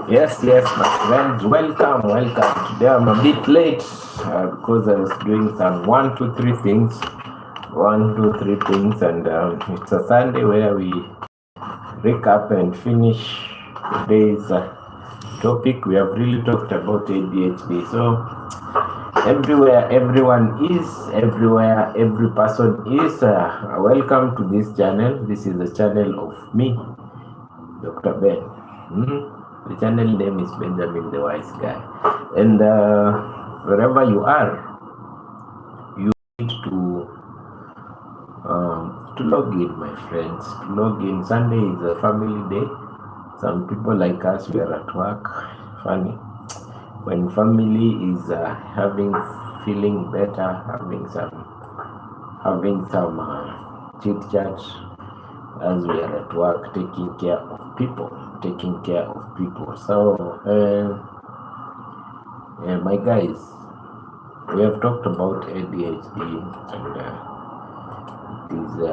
Yes, my friends, welcome. Today I'm a bit late because I was doing some one, two, three things, and it's a Sunday where we recap and finish today's topic. We have really talked about ADHD. So everywhere every person is, welcome to this channel. This is the channel of me, Dr. Ben. The channel name is Benjamin the Wise Guy, and wherever you are, you need to log in, my friends. To log in. Sunday is a family day. Some people like us, we are at work. Funny when family is feeling better, having some chit chat as we are at work, taking care of people. So my guys, we have talked about ADHD, and it is a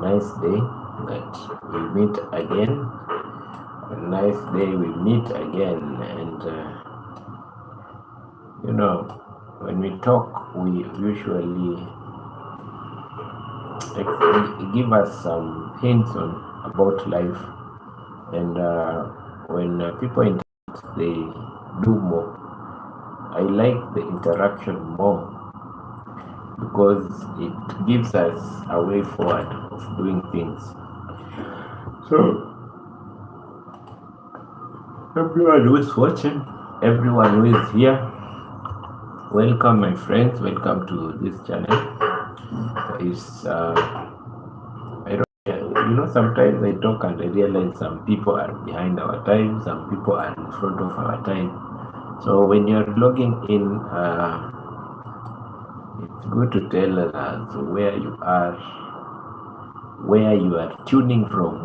nice day that we meet again. And when we talk, we usually give us some hints about life, and when people interact, they do more. I like the interaction more because it gives us a way forward of doing things. So everyone who is watching, everyone who is here, welcome, my friends. Welcome to this channel. Sometimes I talk and I realize some people are behind our time, some people are in front of our time. So when you're logging in, it's good to tell us where you are tuning from,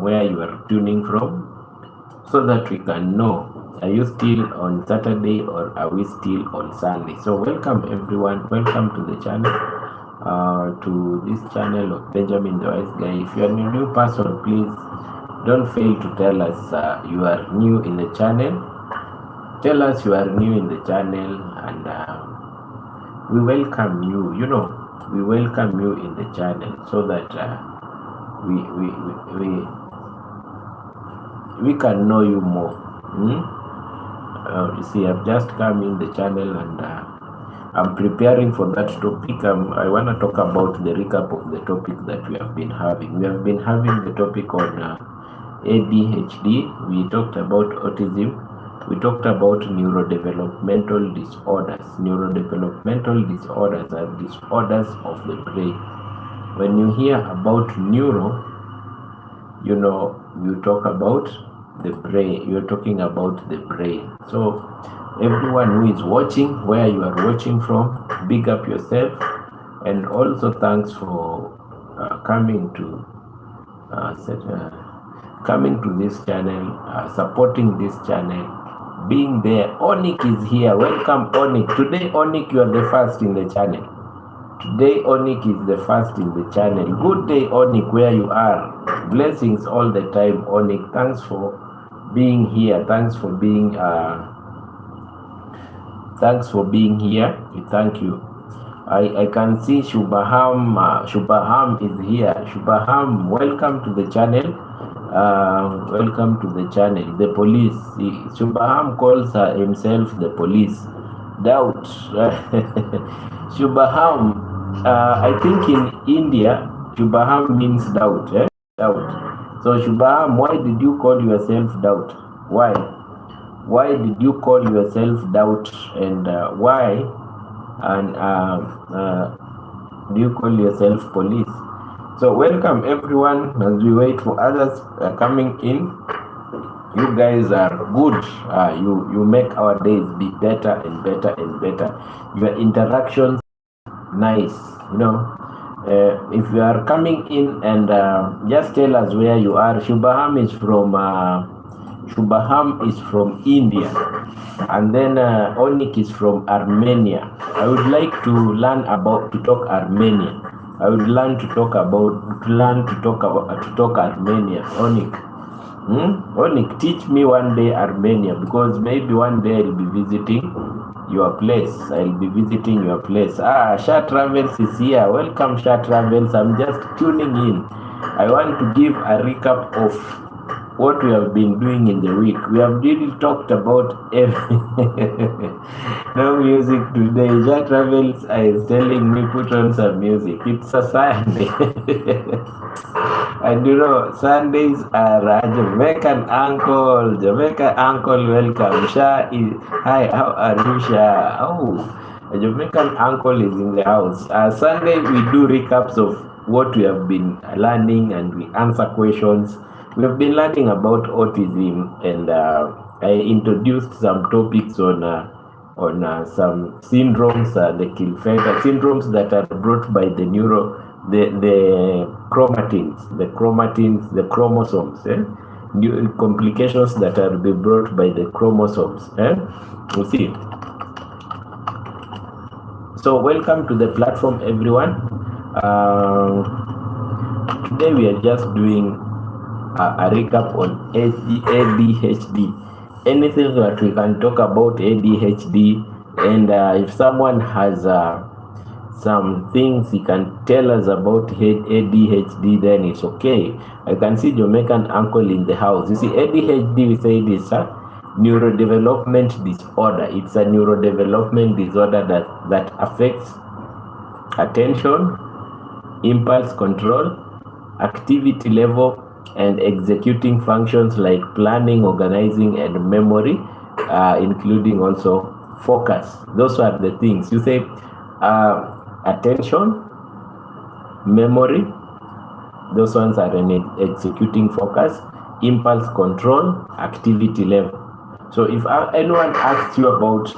so that we can know, are you still on Saturday or are we still on Sunday? So welcome everyone, welcome to the channel, to this channel of Benjamin the Wise Guy. If you are a new person, please don't fail to tell us you are new in the channel. Tell us you are new in the channel, and we welcome you. We welcome you in the channel, so that we can know you more. You see, I've just come in the channel, and I'm preparing for that topic. I want to talk about the recap of the topic that we have been having. We have been having the topic on ADHD. We talked about autism. We talked about neurodevelopmental disorders. Neurodevelopmental disorders are disorders of the brain. When you hear about neuro, you talk about the brain. You're talking about the brain. So everyone who is watching, where you are watching from, big up yourself, and also thanks for coming to this channel, supporting this channel, being there. Onik is here. Welcome, Onik. Today, Onik, you are the first in the channel. Good day, Onik, where you are. Blessings all the time, Onik. Thanks for being here. Thanks for being here. We thank you. I can see Shubham. Shubham is here. Shubham, welcome to the channel. The police. Shubham calls himself the police. Doubt. Shubham, I think in India, Shubham means doubt. Doubt. So Shubham, why did you call yourself doubt? Why did you call yourself doubt, and why do you call yourself police? So welcome everyone, as we wait for others coming in. You guys are good. You make our days be better and better and better. Your interactions, nice. If you are coming in, and just tell us where you are. Shubham is from India, and then Onik is from Armenia. I would like to talk Armenian. I would learn to talk Armenia. Onik, Onik, teach me one day Armenia, because maybe one day I'll be visiting your place. I'll be visiting your place. Sha Travels is here. Welcome, Sha Travels. I'm just tuning in. I want to give a recap of what we have been doing in the week. We have really talked about no music today. Sha Travels is telling me put on some music. It's a Sunday. And Sundays are a Jamaican uncle. Jamaican uncle, welcome. Hi, how are you, Sha? Oh, a Jamaican uncle is in the house. Sunday, we do recaps of what we have been learning and we answer questions. We have been learning about autism, and I introduced some topics on some syndromes, the Klinefelter syndromes that are brought by the chromosomes, new complications that are be brought by the chromosomes. You see. So welcome to the platform, everyone. Today we are just doing a recap on ADHD. Anything that we can talk about ADHD, and if someone has some things he can tell us about ADHD, then it's okay. I can see Jamaican uncle in the house. You see, ADHD, we say it is a neurodevelopment disorder. It's a neurodevelopment disorder that affects attention, impulse control, activity level, and executing functions like planning, organizing, and memory, including also focus. Those are the things. You say attention, memory, those ones are an executing focus, impulse control, activity level. So if anyone asks you about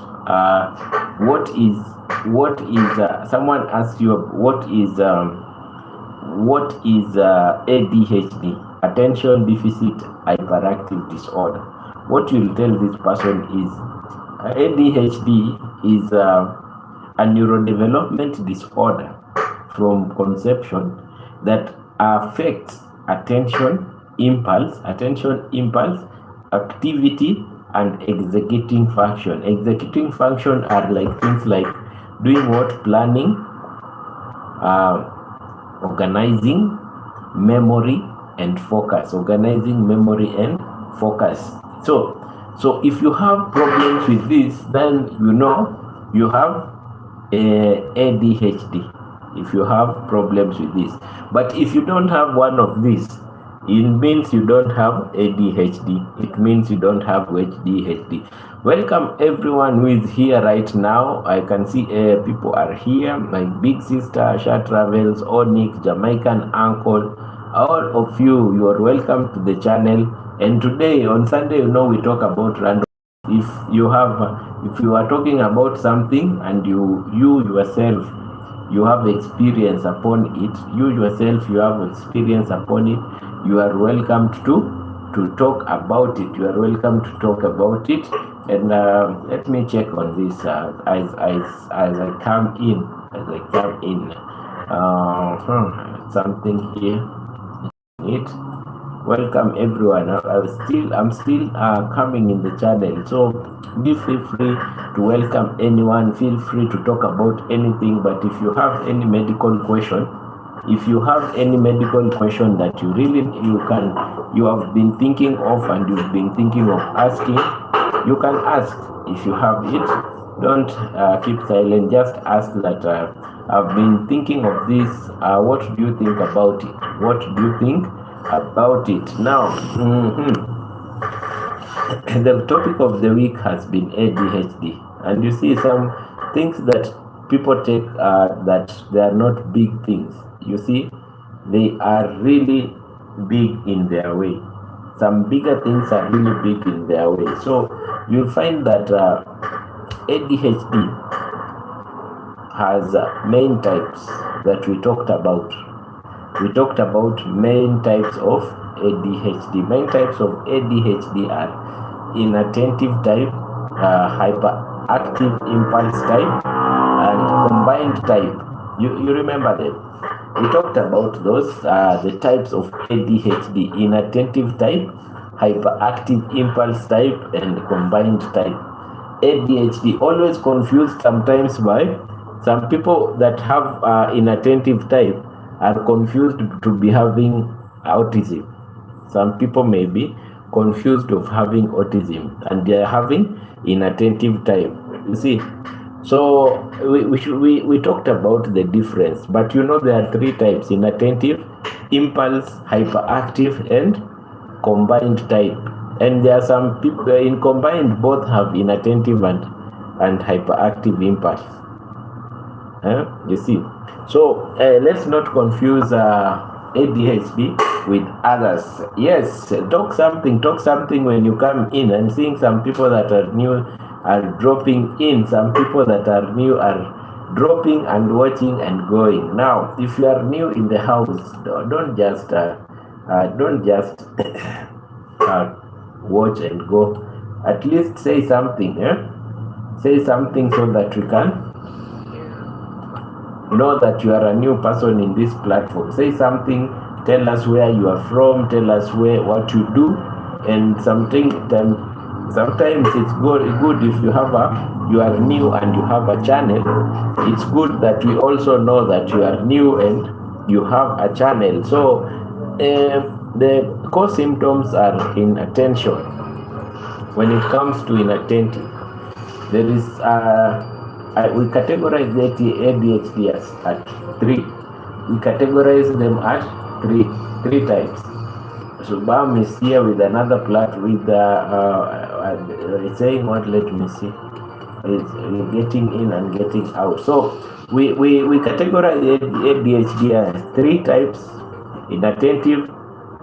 someone asks you what is ADHD, attention deficit hyperactive disorder, what you'll tell this person is ADHD is a neurodevelopment disorder from conception that affects attention, impulse, activity, and executing function. Executing function are like things like doing what? Planning, organizing, memory, and focus. Organizing, memory, and focus. So if you have problems with this, then you have ADHD. If you have problems with this, but if you don't have one of these, it means you don't have ADHD. It means you don't have ADHD. Welcome everyone who is here right now. I can see people are here. My big sister, Sha Travels, Onik, Jamaican uncle, all of you are welcome to the channel. And today on Sunday, we talk about random. If you are talking about something and you yourself you have experience upon it, you are welcome to talk about it. You are welcome to talk about it. And let me check on this as I come in. Something here. Welcome everyone. I'm still coming in the channel, so feel free to welcome anyone. Feel free to talk about anything. But if you have any medical question, that you have been thinking of and you've been thinking of asking, you can ask. If you have it, don't keep silent. Just ask that I've been thinking of this. What do you think about it? Now, the topic of the week has been ADHD, and you see some things that people take that they are not big things. You see, they are really big in their way. Some bigger things are really big in their way. So you'll find that ADHD has main types that we talked about. We talked about main types of ADHD. Main types of ADHD are inattentive type, hyperactive impulse type, and combined type. You remember them? We talked about those, the types of ADHD: inattentive type, hyperactive impulse type, and combined type. ADHD, always confused sometimes by some people that have inattentive type are confused to be having autism. Some people may be confused of having autism and they are having inattentive type. You see, so we talked about the difference, but you know there are three types: inattentive, impulse, hyperactive, and combined type. And there are some people in combined both have inattentive and hyperactive impulse. You see, so let's not confuse ADHD with others. Yes, talk something when you come in. I'm seeing some people that are new are dropping in, some people that are new are dropping and watching and going. Now, if you are new in the house, don't just watch and go. At least say something. Say something so that we can know that you are a new person in this platform. Say something, tell us where you are from, tell us what you do, and sometimes it's good if you are new and you have a channel. It's good that we also know that you are new and you have a channel. So the core symptoms are inattention. When it comes to inattentive, there is we categorize the ADHD as at three. We categorize them at three types. So Bam is here with another plot with saying what? Let me see. It's getting in and getting out. So we categorize ADHD as three types: inattentive,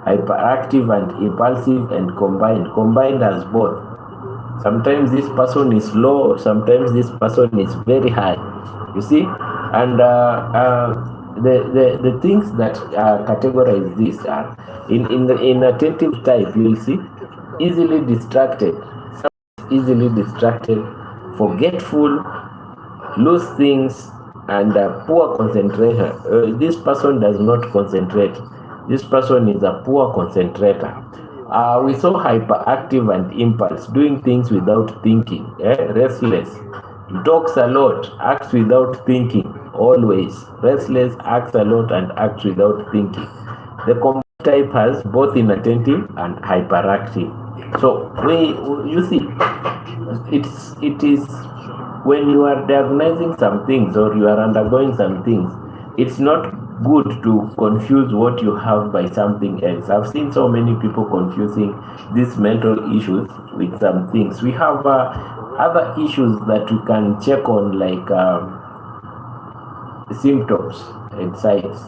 hyperactive, and impulsive, and combined. Combined as both. Sometimes this person is low, sometimes this person is very high. You see, and the things that categorize this are in the inattentive type. You will see easily distracted, forgetful, lose things, and poor concentration. This person does not concentrate. This person is a poor concentrator. We saw hyperactive and impulse, doing things without thinking, restless, talks a lot, acts without thinking, always restless, acts a lot, and acts without thinking. The combined type has both inattentive and hyperactive. So you see, it is when you are diagnosing some things or you are undergoing some things, it's not good to confuse what you have by something else. I've seen so many people confusing these mental issues with some things. We have other issues that we can check on, like symptoms and signs.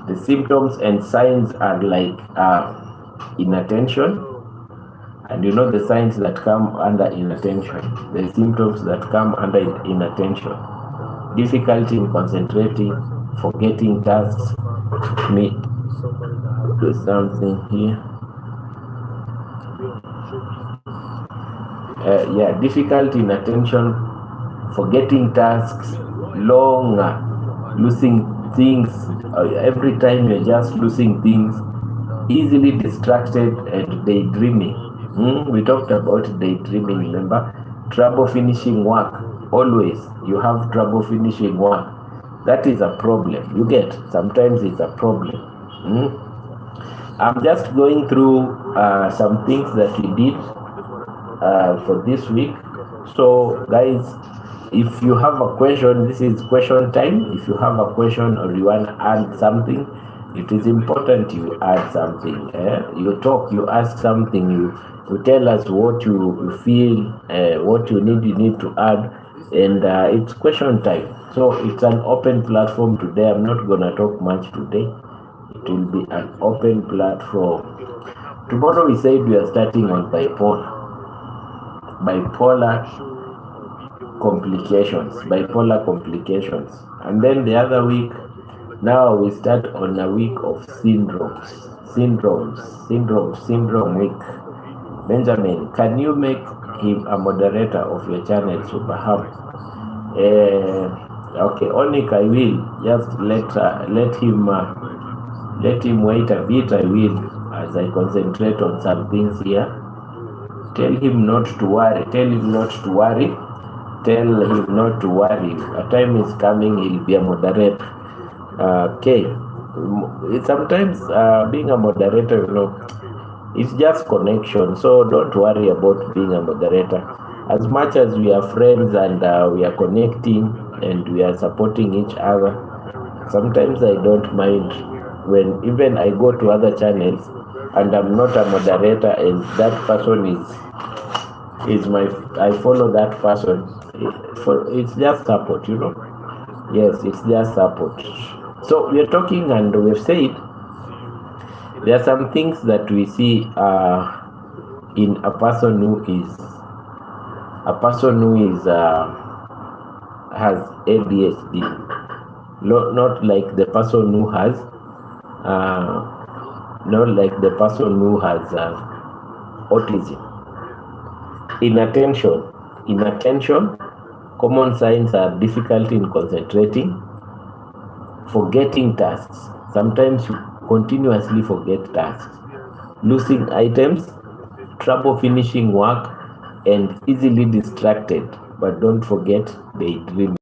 The symptoms and signs are like inattention, and you know the signs that come under inattention, the symptoms that come under inattention: difficulty in concentrating, forgetting tasks. Me do something here. Difficulty in attention, forgetting tasks, long losing things. Every time you're just losing things, easily distracted, and daydreaming. We talked about daydreaming, remember? Trouble finishing work. Always you have trouble finishing work. That is a problem. You get, sometimes it's a problem. I'm just going through some things that we did for this week. So guys, if you have a question, this is question time. If you have a question or you want to add something, it is important you add something. You talk, you ask something, you tell us what you feel, what you need to add. And it's question time. So it's an open platform today. I'm not gonna talk much today. It will be an open platform. Tomorrow we said we are starting on bipolar complications, and then the other week, now we start on a week of syndrome week. Benjamin, can you make him a moderator of your channel, Superhub? Okay, Onik, I will just let him wait a bit. I will as I concentrate on some things here. Tell him not to worry. Tell him not to worry. Tell him not to worry. A time is coming, he'll be a moderator. Okay. Sometimes being a moderator, it's just connection. So don't worry about being a moderator. As much as we are friends and we are connecting and we are supporting each other, sometimes I don't mind when even I go to other channels and I'm not a moderator and that person is my, I follow that person. It's just support, Yes, it's just support. So we are talking and we've said there are some things that we see in a person who has ADHD, not like the person who has autism. Inattention, common signs are difficulty in concentrating, forgetting tasks. Sometimes you continuously forget tasks, losing items, trouble finishing work, and easily distracted. But don't forget daydreaming.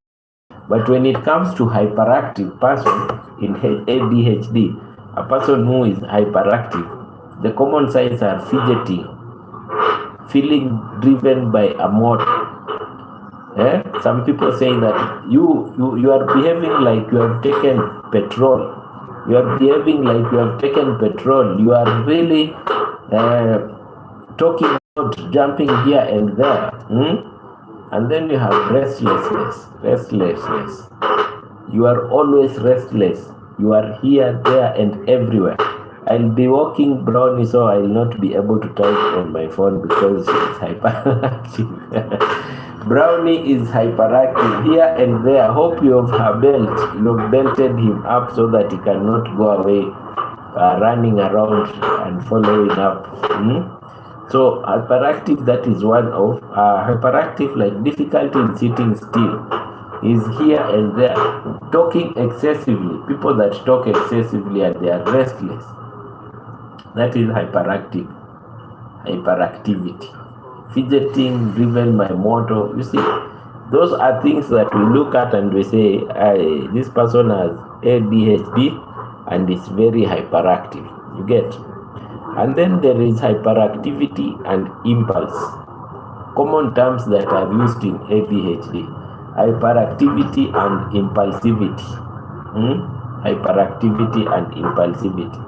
But when it comes to hyperactive person in ADHD, a person who is hyperactive, the common signs are fidgeting, feeling driven by a motor. Some people say that you are behaving like you have taken petrol. You are behaving like you have taken petrol. You are really talking about jumping here and there. And then you have restlessness. You are always restless. You are here, there, and everywhere. I'll be walking Brownie, so I'll not be able to type on my phone because she's hyperactive. Brownie is hyperactive here and there. Hope you have her belt. You've belted him up so that he cannot go away, running around and following up. So hyperactive, that is one of hyperactive, like difficulty in sitting still, is here and there. Talking excessively. People that talk excessively and they are restless. That is hyperactivity. Fidgeting, driven by motor. You see, those are things that we look at and we say, this person has ADHD and is very hyperactive. You get? And then there is hyperactivity and impulse. Common terms that are used in ADHD. Hyperactivity and impulsivity. Hyperactivity and impulsivity.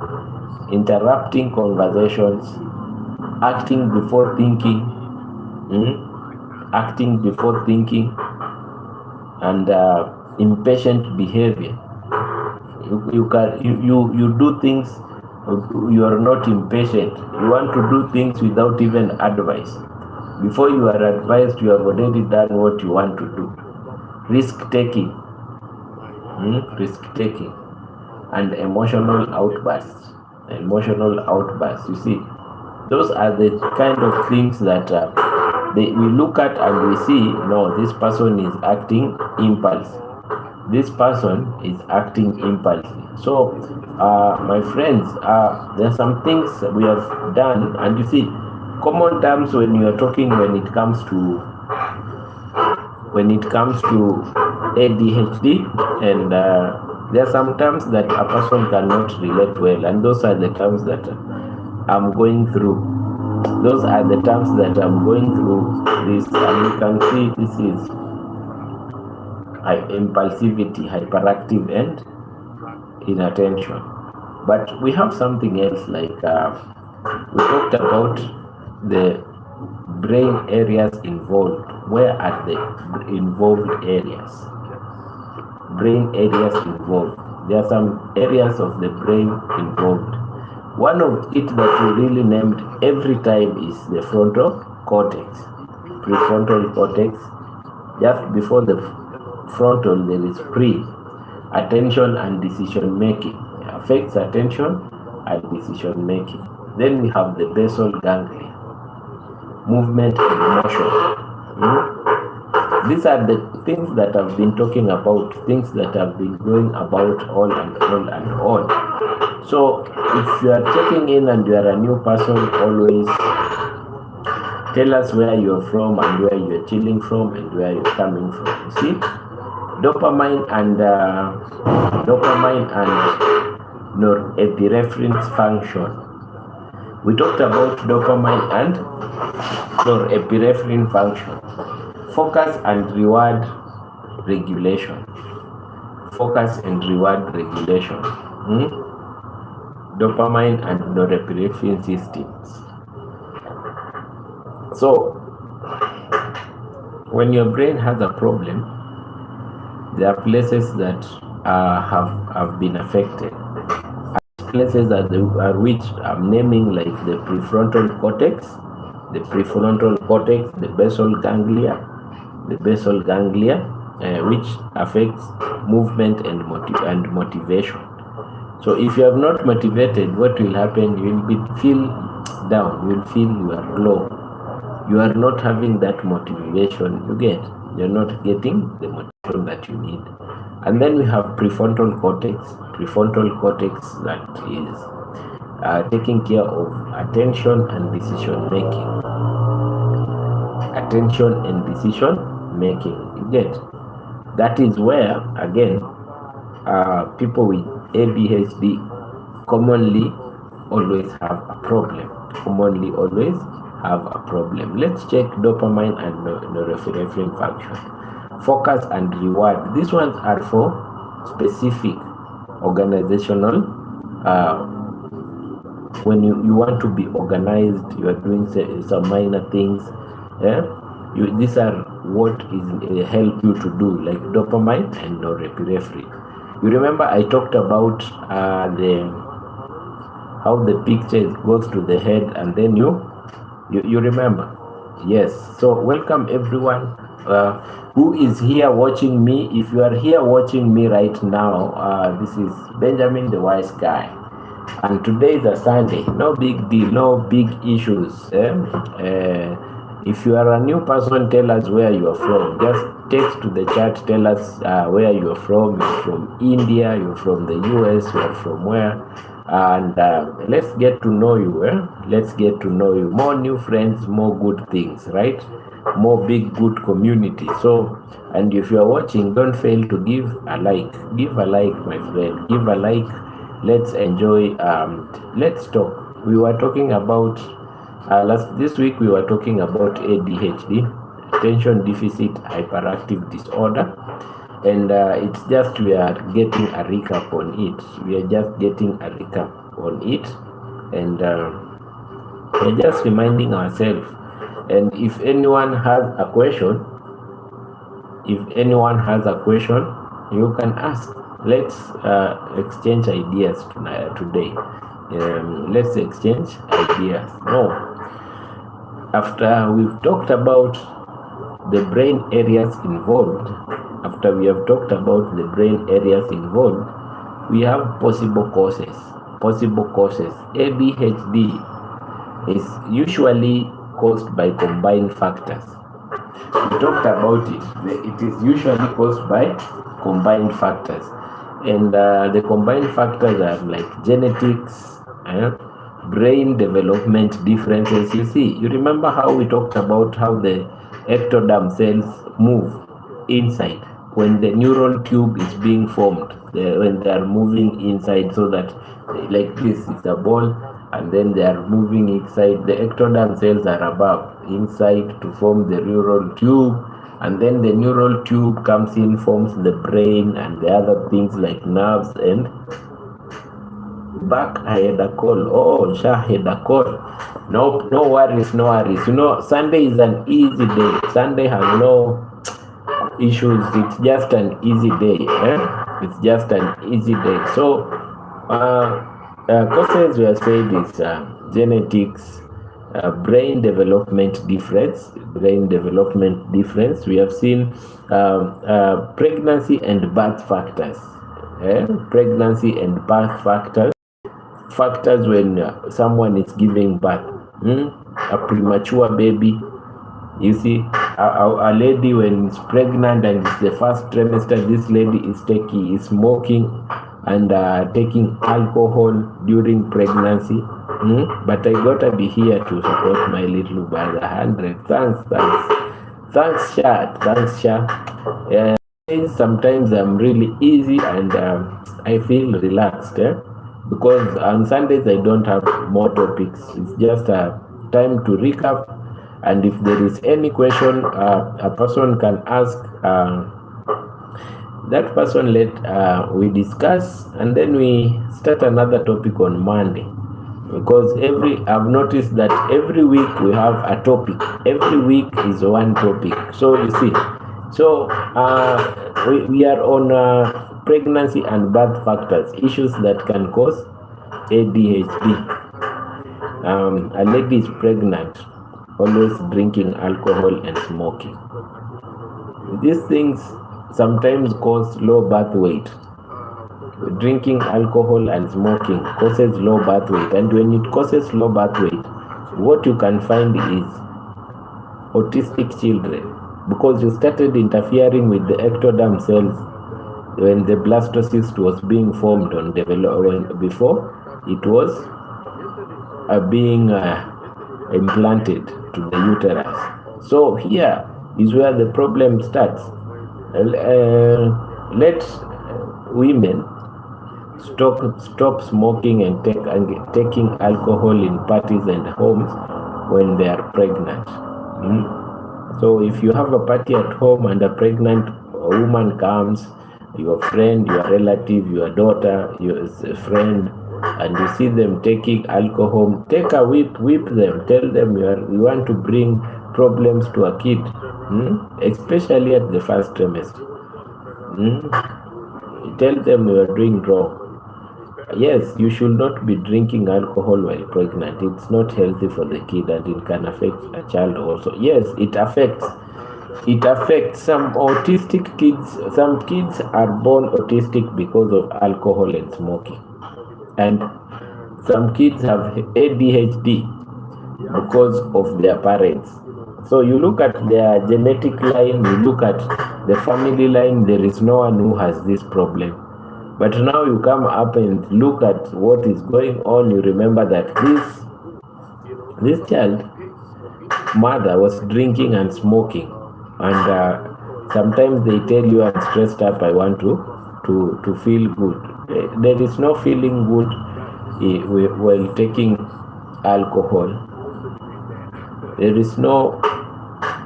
Interrupting conversations, acting before thinking, and impatient behavior. You do things. You are not impatient. You want to do things without even advice. Before you are advised, you have already done what you want to do. Risk taking, and emotional outbursts. You see, those are the kind of things that we look at and we see, no, this person is acting impulse. This person is acting impulsively. So, my friends, there are some things we have done, and you see, common terms when you are talking when it comes to ADHD, and there are some terms that a person cannot relate well, and those are the terms that I'm going through. This, and you can see this is impulsivity, hyperactive, and inattention. But we have something else, like we talked about the brain areas involved. Where are the involved areas? Brain areas involved. There are some areas of the brain involved. One of it that we really named every time is the frontal cortex, prefrontal cortex. Just before the frontal, there is attention and decision making. It affects attention and decision making. Then we have the basal ganglia, movement and motion. these are the things that I've been talking about, things that I've been going about all and all and all. So if you are checking in and you are a new person, always tell us where you're from and where you're chilling from and where you're coming from. You see, dopamine and norepinephrine function. We talked about dopamine and norepinephrine function. Focus and reward regulation. Focus and reward regulation. Dopamine and norepinephrine systems. So, when your brain has a problem, there are places that have been affected. Places that are which I'm naming, like the prefrontal cortex, the basal ganglia, which affects movement and motivation. So if you are not motivated, what will happen? You will feel down. You will feel you are low. You are not having that motivation. You're not getting the motivation that you need. And then we have prefrontal cortex that is taking care of attention and decision making. You get? That is where, again, people with ADHD commonly always have a problem. Let's check dopamine and norepinephrine function. Focus and reward. These ones are for specific organizational. When you want to be organized, you are doing some minor things. These are what is help you to do, like dopamine and norepinephrine. You remember I talked about how the picture goes to the head, and then you remember. Yes. So welcome everyone who is here watching me. If you are here watching me right now, this is Benjamin the Wise Guy, and today is a Sunday. No big deal, no big issues. If you are a new person, tell us where you are from. Just text to the chat, tell us where you are from. You're from India, you're from the US, you're from where, and let's get to know you. Let's get to know you. More new friends, more good things, right? More big good community. So, and if you are watching, don't fail to give a like. Give a like, my friend. Give a like. Let's enjoy. Let's talk. We were talking about this week. We were talking about ADHD, attention deficit hyperactive disorder, and it's just we are getting a recap on it. And we're just reminding ourselves. And if anyone has a question, you can ask. Let's exchange ideas today. Let's exchange ideas. After we've talked about the brain areas involved, we have possible causes. ADHD is usually caused by combined factors. We talked about it. It is usually caused by combined factors, and the combined factors are like genetics, brain development differences. You remember how we talked about how the ectoderm cells move inside when the neural tube is being formed, when they are moving inside, so that like this is a ball, and then they are moving inside. The ectoderm cells are above inside to form the neural tube, and then the neural tube comes in, forms the brain and the other things like nerves. And back, I had a call. I had a call. No worries. Sunday is an easy day. Sunday has no issues. It's just an easy day. So causes we have said is genetics, brain development difference. We have seen pregnancy and birth factors. Factors when someone is giving birth, a premature baby. You see, a lady when is pregnant and it's the first trimester, this lady is smoking and taking alcohol during pregnancy. But I gotta be here to support my little brother. 100. Thanks, Sha. Sometimes I'm really easy and I feel relaxed because on Sundays I don't have more topics. It's just a time to recap, and if there is any question a person can ask, that person we discuss, and then we start another topic on Monday. Because I've noticed that every week we have a topic. Every week is one topic. So you see, so we are on pregnancy and birth factors, issues that can cause ADHD. A lady is pregnant, always drinking alcohol and smoking. These things sometimes cause low birth weight. Drinking alcohol and smoking causes low birth weight, and when it causes low birth weight, what you can find is autistic children, because you started interfering with the ectoderm cells when the blastocyst was being formed before it was being implanted to the uterus. So here is where the problem starts. Let women stop smoking and taking alcohol in parties and homes when they are pregnant. So if you have a party at home and a pregnant woman comes, your friend, your relative, your daughter, your friend, and you see them taking alcohol, take a whip them, tell them you want to bring problems to a kid, especially at the first trimester. Tell them you are doing wrong. Yes, you should not be drinking alcohol while pregnant. It's not healthy for the kid, and it can affect a child also. Yes, it affects some autistic kids. Some kids are born autistic because of alcohol and smoking, and some kids have ADHD because of their parents. So you look at their genetic line, you look at the family line, there is no one who has this problem. But now you come up and look at what is going on, you remember that this child mother was drinking and smoking, and sometimes they tell you, I'm stressed up, I want to feel good. There is no feeling good while taking alcohol. There is no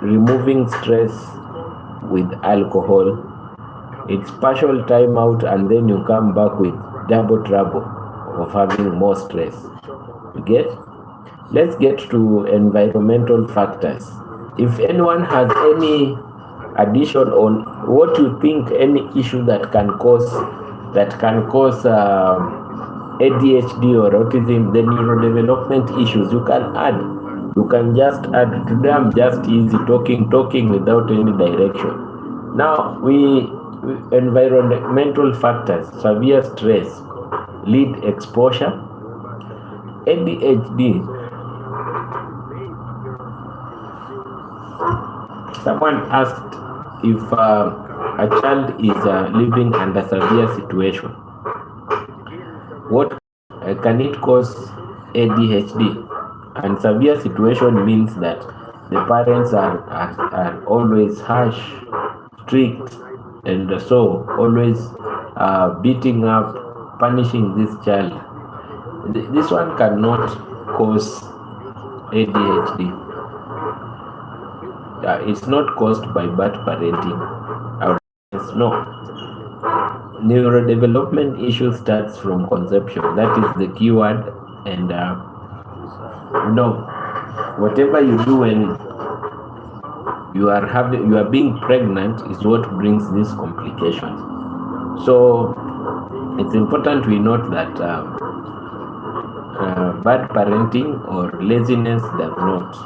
removing stress with alcohol. It's partial time out, and then you come back with double trouble of having more stress. You get? Let's get to environmental factors. If anyone has any addition on what you think, any issue that can cause ADHD or autism, the neurodevelopment issues, you can add. You can just add. Today I'm just easy talking without any direction. Now environmental factors, severe stress, lead exposure, ADHD. Someone asked if a child is living under severe situation, what can it cause ADHD? And severe situation means that the parents are always harsh, strict, and so always beating up, punishing this child. This one cannot cause ADHD. It's not caused by bad parenting. No. Neurodevelopment issue starts from conception. That is the key word. And whatever you do when you are being pregnant is what brings these complications. So it's important we note that bad parenting or laziness does not.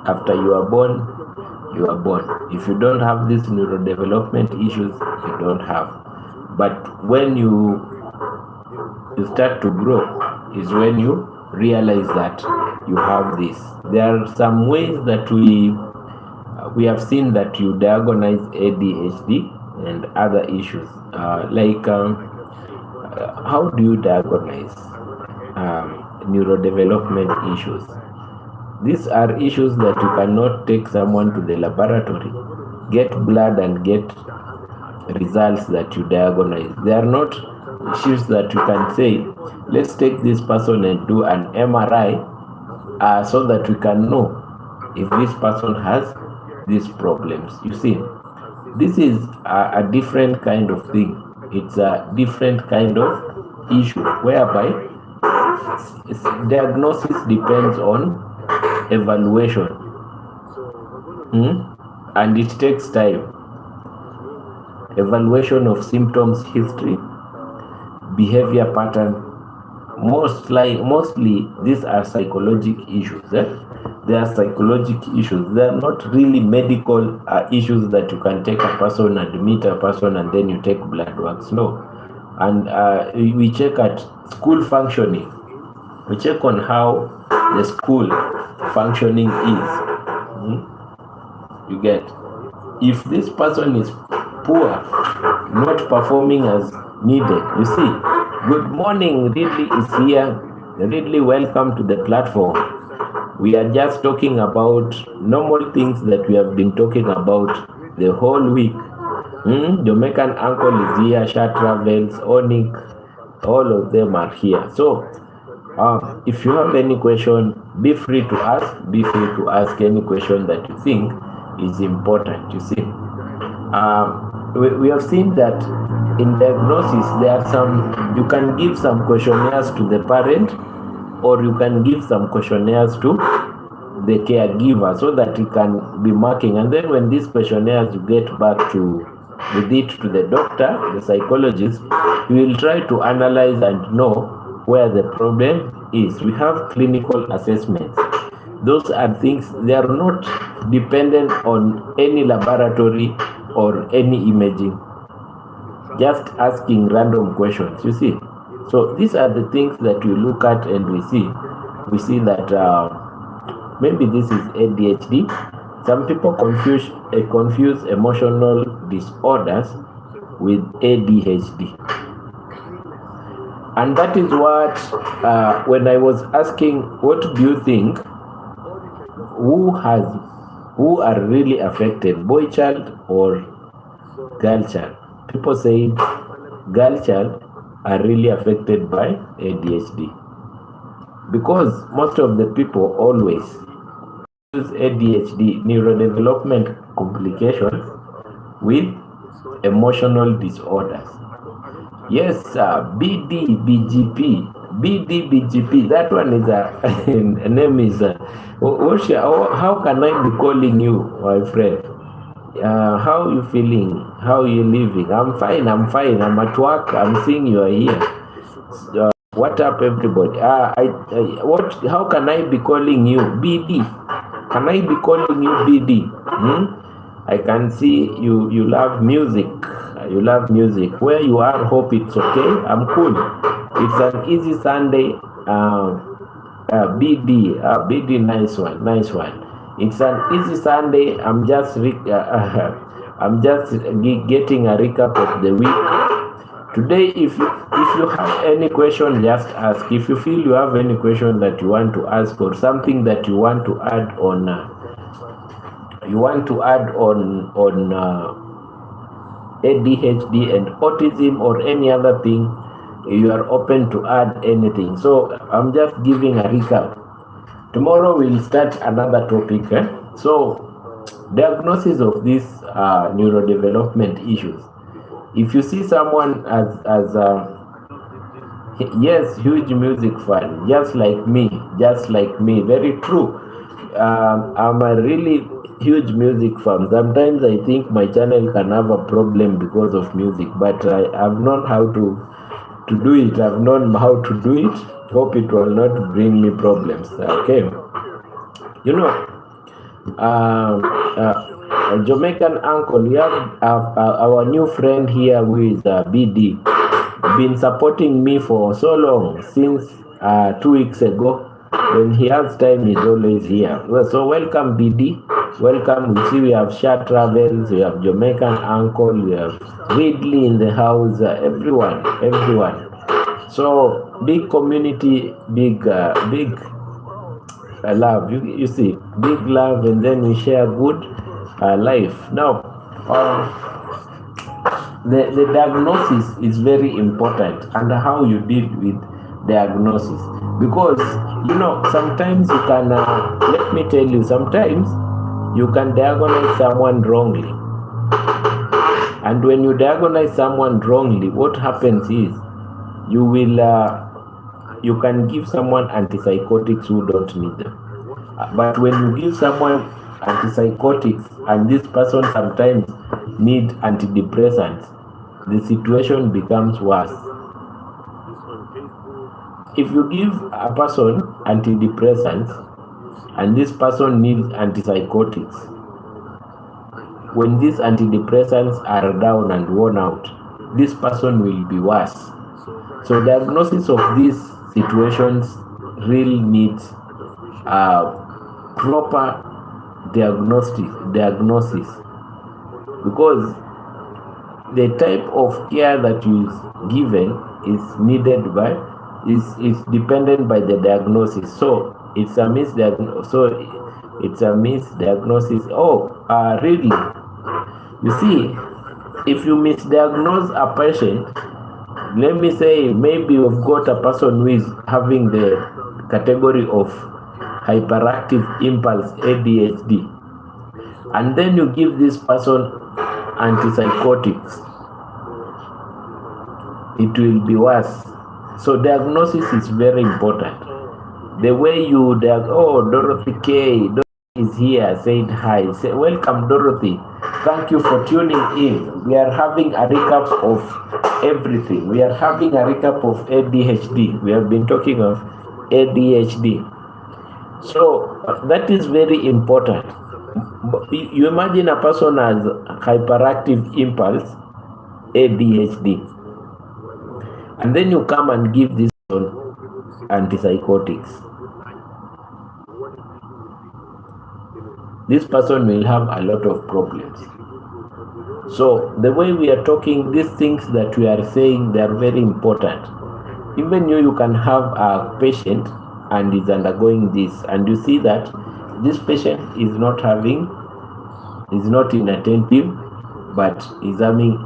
After you are born, you are born. If you don't have these neurodevelopment issues, you don't have. But when you start to grow is when you realize that you have this. There are some ways that we we have seen that you diagnose ADHD and other issues. How do you diagnose neurodevelopment issues? These are issues that you cannot take someone to the laboratory, get blood and get results that you diagnose. They are not issues that you can say, let's take this person and do an MRI so that we can know if this person has these problems. You see, this is a different kind of thing. It's a different kind of issue whereby diagnosis depends on evaluation, and it takes time. Evaluation of symptoms history, behavior pattern. Mostly these are psychological issues. They are psychological issues. They are not really medical issues that you can take a person, admit a person, and then you take blood works. No. And we check at school functioning. We check on how the school functioning is. You get, if this person is poor, not performing as needed. You see, good morning Ridley is here. Ridley, welcome to the platform. We are just talking about normal things that we have been talking about the whole week. Jamaican uncle is here, Sha Travels, Onik, all of them are here. So if you have any question, be free to ask. Be free to ask any question that you think is important. You see, we have seen that in diagnosis there are some, you can give some questionnaires to the parent, or you can give some questionnaires to the caregiver so that he can be marking, and then when these questionnaires you get back with it to the doctor, the psychologist, he will try to analyze and know where the problem is. We have clinical assessments. Those are things, they are not dependent on any laboratory or any imaging, just asking random questions, you see. So these are the things that we look at, and we see that maybe this is ADHD. Some people confuse emotional disorders with ADHD. And that is what, when I was asking, what do you think, who are really affected, boy child or girl child? People say girl child are really affected by ADHD, because most of the people always use ADHD, neurodevelopment complications, with emotional disorders. Yes, BD, BGP, that one is a name is, how can I be calling you, my friend? How are you feeling? How are you living? I'm fine, I'm at work, I'm seeing you are here. What up, everybody? How can I be calling you? BD. Can I be calling you BD? I can see you love music. You love music. Where you are, hope it's okay. I'm cool. It's an easy Sunday. BD, nice one. It's an easy Sunday. I'm just getting a recap of the week. Today, if you have any question, just ask. If you feel you have any question that you want to ask, or something that you want to add on, ADHD and autism or any other thing, you are open to add anything. So I'm just giving a recap. Tomorrow we'll start another topic. So diagnosis of these neurodevelopment issues. If you see someone as yes, huge music fan, just like me, very true. I'm a really huge music fan. Sometimes I think my channel can have a problem because of music, but I've known how to do it. I've known how to do it. Hope it will not bring me problems. Okay, you know, Jamaican uncle, we have our new friend here who is BD, been supporting me for so long, since 2 weeks ago. When he has time, he's always here. So welcome, BD. Welcome. We see we have Shah Travels, we have Jamaican Uncle, we have Ridley in the house, everyone. So big community, big love. You see, big love, and then we share good life. Now, the diagnosis is very important, and how you deal with diagnosis, because sometimes you can let me tell you, sometimes you can diagnose someone wrongly, and when you diagnose someone wrongly, what happens is you can give someone antipsychotics who don't need them. But when you give someone antipsychotics and this person sometimes need antidepressants, the situation becomes worse. If you give a person antidepressants and this person needs antipsychotics, when these antidepressants are down and worn out, this person will be worse. So diagnosis of these situations really needs proper diagnosis, because the type of care that is given is needed by is dependent by the diagnosis. So it's a misdiagnosis. Really, you see, if you misdiagnose a patient, let me say maybe you've got a person who is having the category of hyperactive impulse, ADHD, and then you give this person antipsychotics, it will be worse. So diagnosis is very important. The way you Dorothy K is here, said hi. Say, welcome Dorothy. Thank you for tuning in. We are having a recap of everything. We are having a recap of ADHD. We have been talking of ADHD. So that is very important. You imagine a person has hyperactive impulse, ADHD, and then you come and give this antipsychotics. This person will have a lot of problems. So the way we are talking, these things that we are saying, they are very important. Even you can have a patient and is undergoing this, and you see that this patient is not inattentive, but is having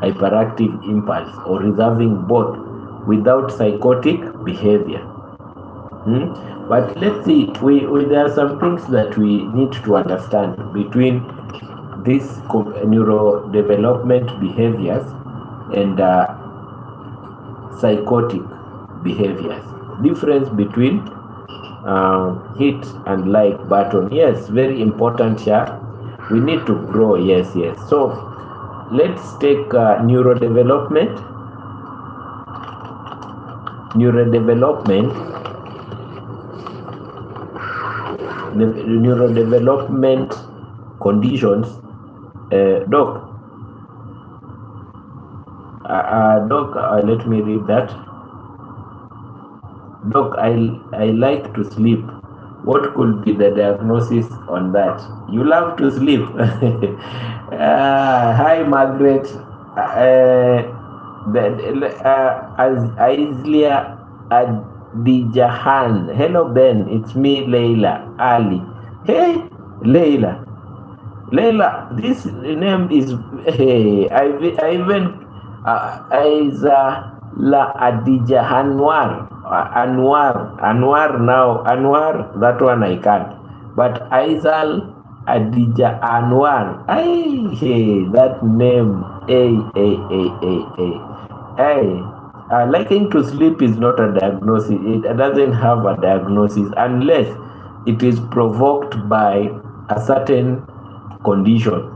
hyperactive impulse, or is having both without psychotic behavior. But let's see, there are some things that we need to understand between these neurodevelopment behaviors and psychotic behaviors. Difference between hit and like button. Yes, very important here. We need to grow. Yes. So let's take neurodevelopment. The neurodevelopment conditions. Doc, let me read that. Doc, I like to sleep. What could be the diagnosis on that? You love to sleep. Hi, Margaret. Islia Adhd. Hello, Ben. It's me, Leila Ali. Hey, Leila, this name is, hey, I even La Adija Anwar now. Anwar, that one I can't. But Aizal Adija Anwar. Hey, that name. Hey. Liking to sleep is not a diagnosis. It doesn't have a diagnosis unless it is provoked by a certain condition.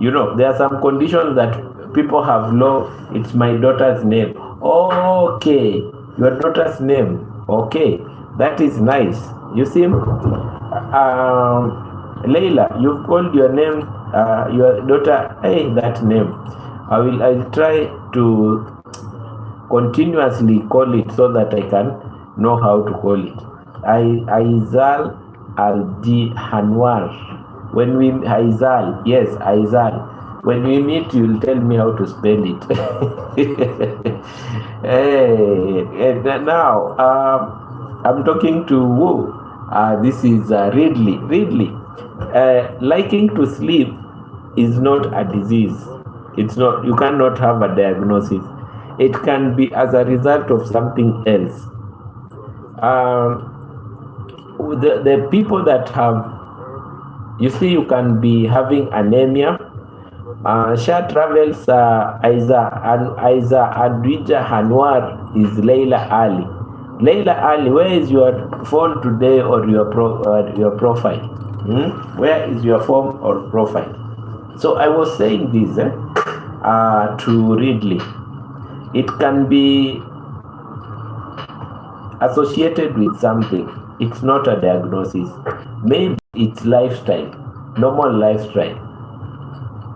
There are some conditions that people have low. It's my daughter's name. Okay, your daughter's name. Okay, that is nice. You see, Leila, you've called your name, your daughter. Hey, that name. I'll try to continuously call it so that I can know how to call it. Aizal Aldi Hanwar. When we Aizal, yes, Aizal. When we meet, you'll tell me how to spell it. Hey, and now I'm talking to who? This is Ridley. Ridley, liking to sleep is not a disease. It's not. You cannot have a diagnosis. It can be as a result of something else. The people that have, you see, you can be having anemia. Shah travels Aiza Adhd Hanwar is Leila Ali. Leila Ali, where is your phone today or your profile? Where is your phone or profile? So I was saying this to Ridley. It can be associated with something. It's not a diagnosis. Maybe it's lifestyle, normal lifestyle.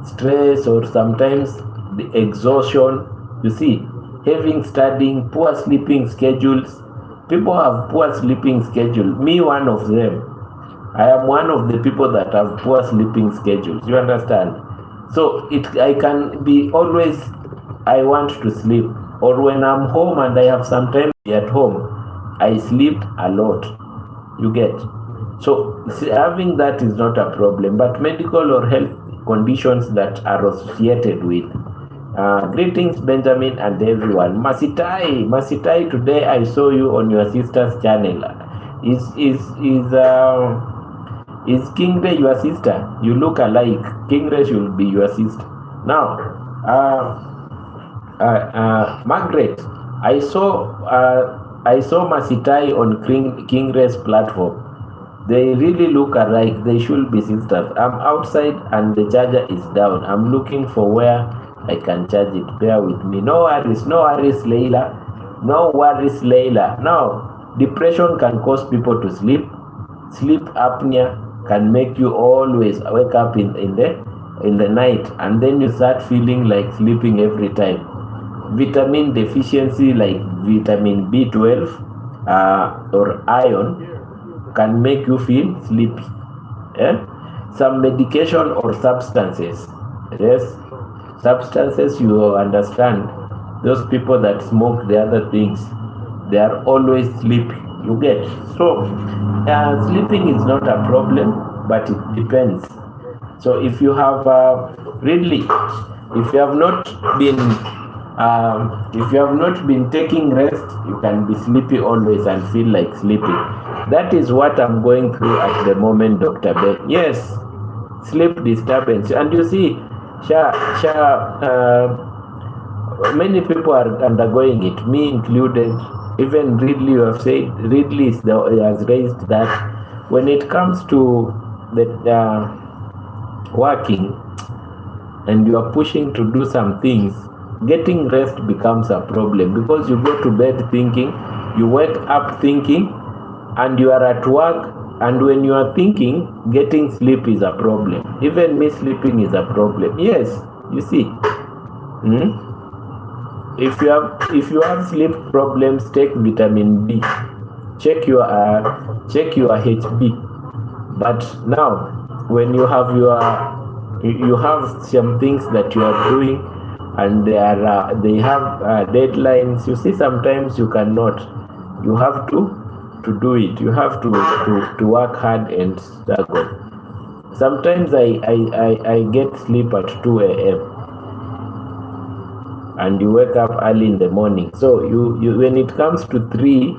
Stress, or sometimes the exhaustion. You see, having studying, poor sleeping schedules. People have poor sleeping schedule. Me, one of them. I am one of the people that have poor sleeping schedules. You understand? So I can be always, I want to sleep. Or when I'm home and I have some time at home, I sleep a lot. You get? So having that is not a problem. But medical or health conditions that are associated with. Greetings, Benjamin and everyone. Masitai, today I saw you on your sister's channel. Is Kingre your sister? You look alike. Kingre should be your sister. Now, Margaret, I saw Masitai on Kingre's platform. They really look alike. They should be sisters. I'm outside and the charger is down. I'm looking for where I can charge it. Bear with me. No worries, Leila. No worries, Leila. Now, depression can cause people to sleep. Sleep apnea can make you always wake up in the night, and then you start feeling like sleeping every time. Vitamin deficiency like vitamin B12 or iron can make you feel sleepy. Some medication or substances. Yes, substances, you understand. Those people that smoke the other things, they are always sleepy. You get? So sleeping is not a problem, but it depends. So if you have really, if you have not been taking rest, you can be sleepy always and feel like sleeping. That is what I'm going through at the moment, Dr. Ben. Yes, sleep disturbance. And you see, many people are undergoing it, me included. Even Ridley, you have said, Ridley has raised that when it comes to the working and you are pushing to do some things, getting rest becomes a problem, because you go to bed thinking, you wake up thinking, and you are at work, and when you are thinking, getting sleep is a problem. Even me sleeping is a problem. Yes, you see. If you have sleep problems, take vitamin B. Check your HB. But now, when you have some things that you are doing, and they have deadlines. You see, sometimes you cannot. You have to do it. You have to work hard and struggle. Sometimes I get sleep at 2 a.m. and you wake up early in the morning. So you when it comes to 3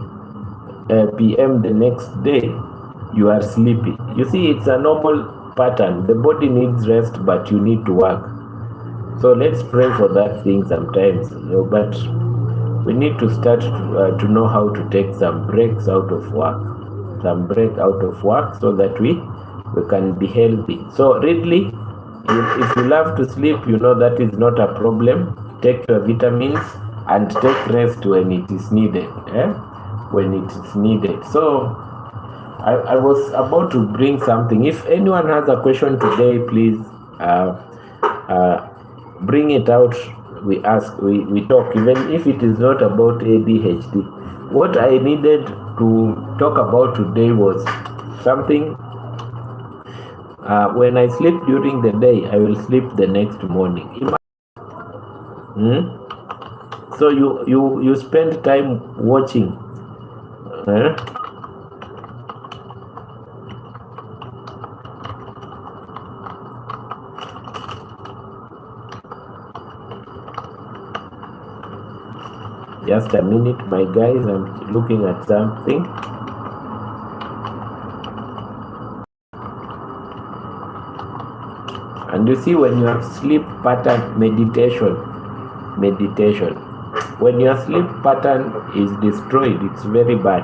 p.m. the next day, you are sleepy. You see, it's a normal pattern. The body needs rest, but you need to work. So let's pray for that thing sometimes. But we need to start to know how to take some breaks out of work. So that we can be healthy. So Ridley, if you love to sleep, you know that is not a problem. Take your vitamins and take rest when it is needed. When it is needed. So I was about to bring something. If anyone has a question today, please bring it out. We ask, we talk, even if it is not about ADHD. What I needed to talk about today was something when I sleep during the day, I will sleep the next morning. So you spend time watching. Just a minute, my guys, I'm looking at something. And you see, when you have sleep pattern meditation, when your sleep pattern is destroyed, it's very bad.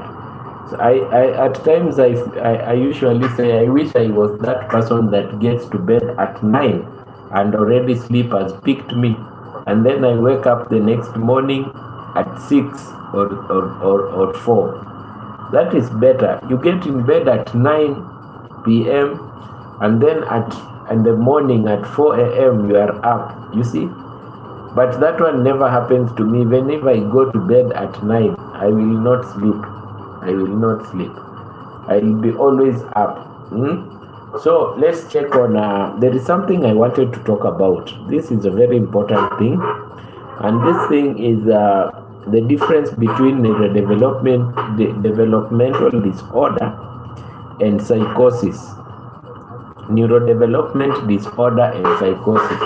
So I at times I usually say, I wish I was that person that gets to bed at 9 and already sleep has picked me, and then I wake up the next morning at 6 or 4. That is better. You get in bed at 9 p.m. and then in the morning at 4 a.m. you are up, you see. But that one never happens to me. Whenever I go to bed at 9, I will not sleep. I will be always up. So let's check on, there is something I wanted to talk about. This is a very important thing. And this thing is the difference between developmental disorder and psychosis. Neurodevelopment disorder and psychosis.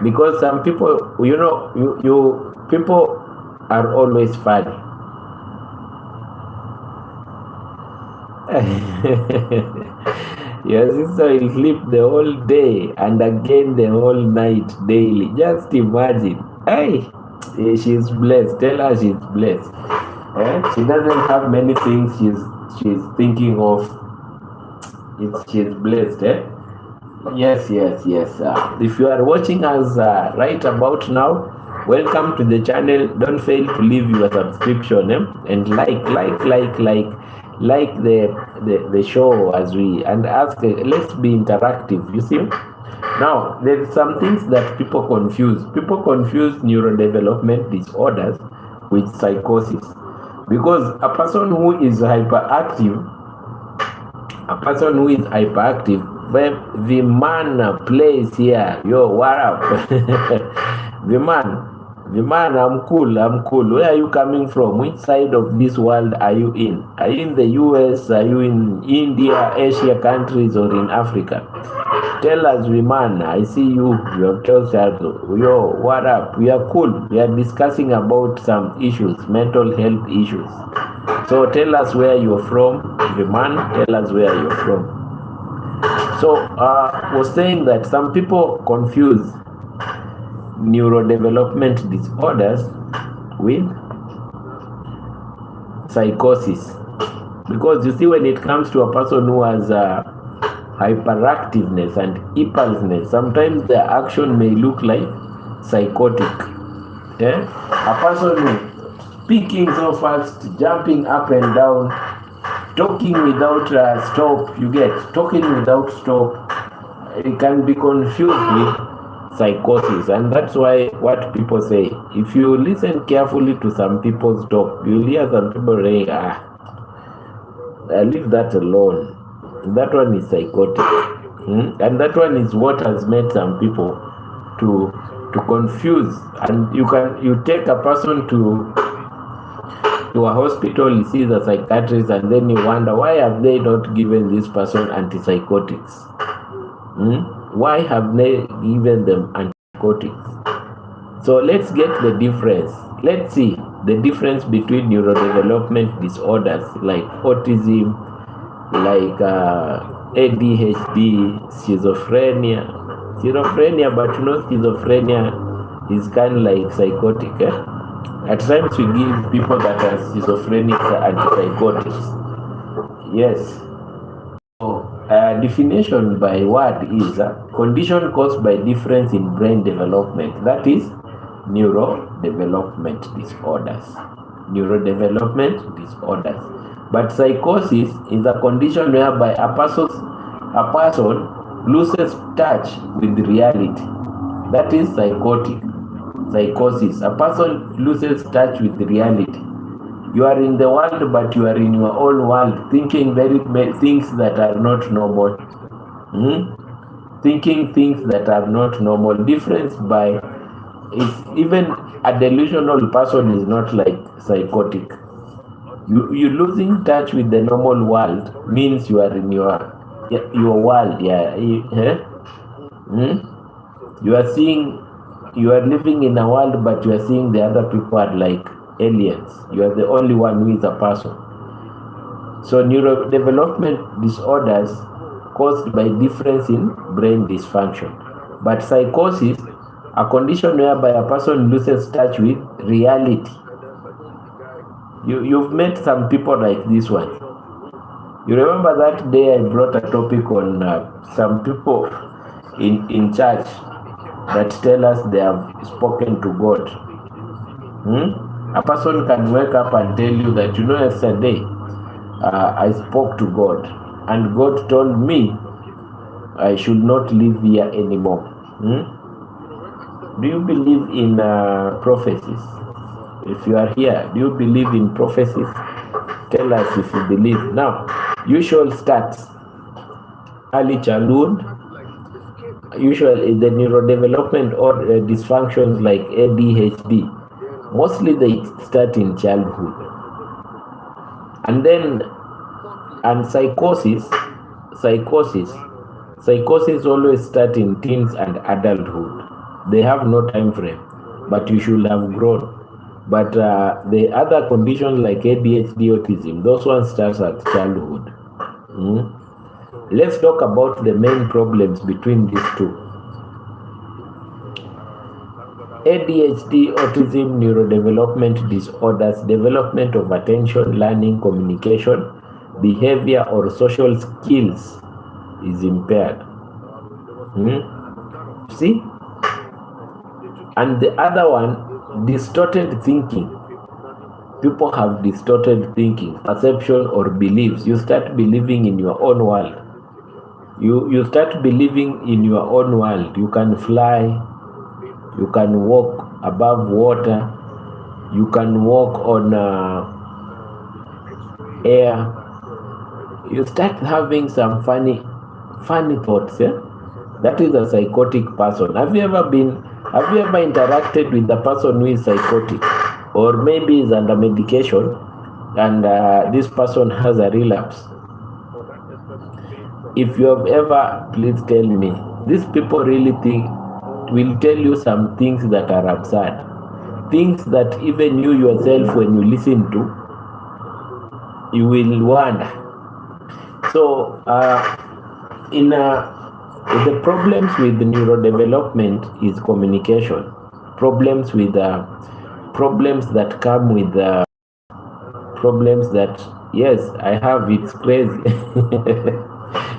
Because some people, people are always funny. Your sister will sleep the whole day and again the whole night daily. Just imagine. Hey, she's blessed. Tell her she's blessed. She doesn't have many things she's thinking of. She's blessed. Yes. If you are watching us right about now, welcome to the channel. Don't fail to leave your subscription and like the show as we and ask. Let's be interactive. You see. Now there's some things that people confuse. People confuse neurodevelopment disorders with psychosis, because a person who is hyperactive, the man plays here. Yo, what up? the man, I'm cool. Where are you coming from? Which side of this world are you in? Are you in the US? Are you in India, Asia countries, or in Africa? Tell us, man. I see you. You have told us. Yo, what up? We are cool. We are discussing about some issues, mental health issues. So tell us where you're from, man. Tell us where you're from. So I was saying that some people confuse neurodevelopment disorders with psychosis, because you see, when it comes to a person who has hyperactiveness and impulsiveness, sometimes their action may look like psychotic. A person who speaking so fast, jumping up and down, talking without stop, talking without stop, it can be confused with psychosis. And that's why what people say, if you listen carefully to some people's talk, you'll hear some people saying, leave that alone. That one is psychotic. And that one is what has made some people to confuse. And you take a person to a hospital, you see the psychiatrist, and then you wonder, why have they not given this person antipsychotics? Why have they given them antipsychotics? So let's get the difference. Let's see the difference between neurodevelopment disorders like autism, like ADHD, schizophrenia, but schizophrenia is kind of like psychotic. At times we give people that are schizophrenic antipsychotics. Yes. So, definition by word is a condition caused by difference in brain development. That is neurodevelopment disorders. But psychosis is a condition whereby a person loses touch with reality. That is psychosis. A person loses touch with reality. You are in the world, but you are in your own world, thinking very things that are not normal. Thinking things that are not normal. Difference by is even a delusional person is not like psychotic. You losing touch with the normal world means you are in your world. Yeah. You are seeing, you are living in a world, but you are seeing the other people are like aliens. You are the only one who is a person. So neurodevelopment disorders caused by difference in brain dysfunction. But psychosis, a condition whereby a person loses touch with reality. You've met some people like this one. You remember that day I brought a topic on some people in church that tell us they have spoken to God. A person can wake up and tell you that, yesterday I spoke to God and God told me I should not live here anymore. Do you believe in prophecies? If you are here, do you believe in prophecies? Tell us if you believe. Now, usual starts early childhood. Usually the neurodevelopment or dysfunctions like ADHD, mostly they start in childhood. And then, and psychosis always start in teens and adulthood. They have no time frame, but you should have grown. But the other conditions like ADHD, autism, those ones start at childhood. Let's talk about the main problems between these two. ADHD, autism, neurodevelopment disorders, development of attention, learning, communication, behavior, or social skills is impaired. See? And the other one, distorted thinking. People have distorted thinking, perception, or beliefs. You start believing in your own world. You start believing in your own world. You can fly. You can walk above water. You can walk on air. You start having some funny thoughts. Yeah? That is a psychotic person. Have you ever interacted with a person who is psychotic, or maybe is under medication, and this person has a relapse? If you have ever, please tell me. These people really will tell you some things that are absurd, things that even you yourself, when you listen to, you will wonder. So the problems with the neurodevelopment is communication. Problems with problems that come with problems that, yes, I have. It's crazy.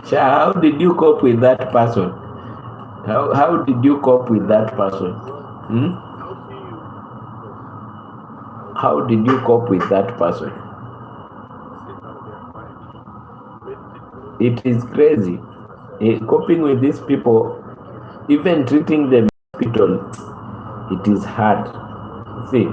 How did you cope with that person? How did you cope with that person? How did you cope with that person? It is crazy. Coping with these people, even treating them in hospital, it is hard. See,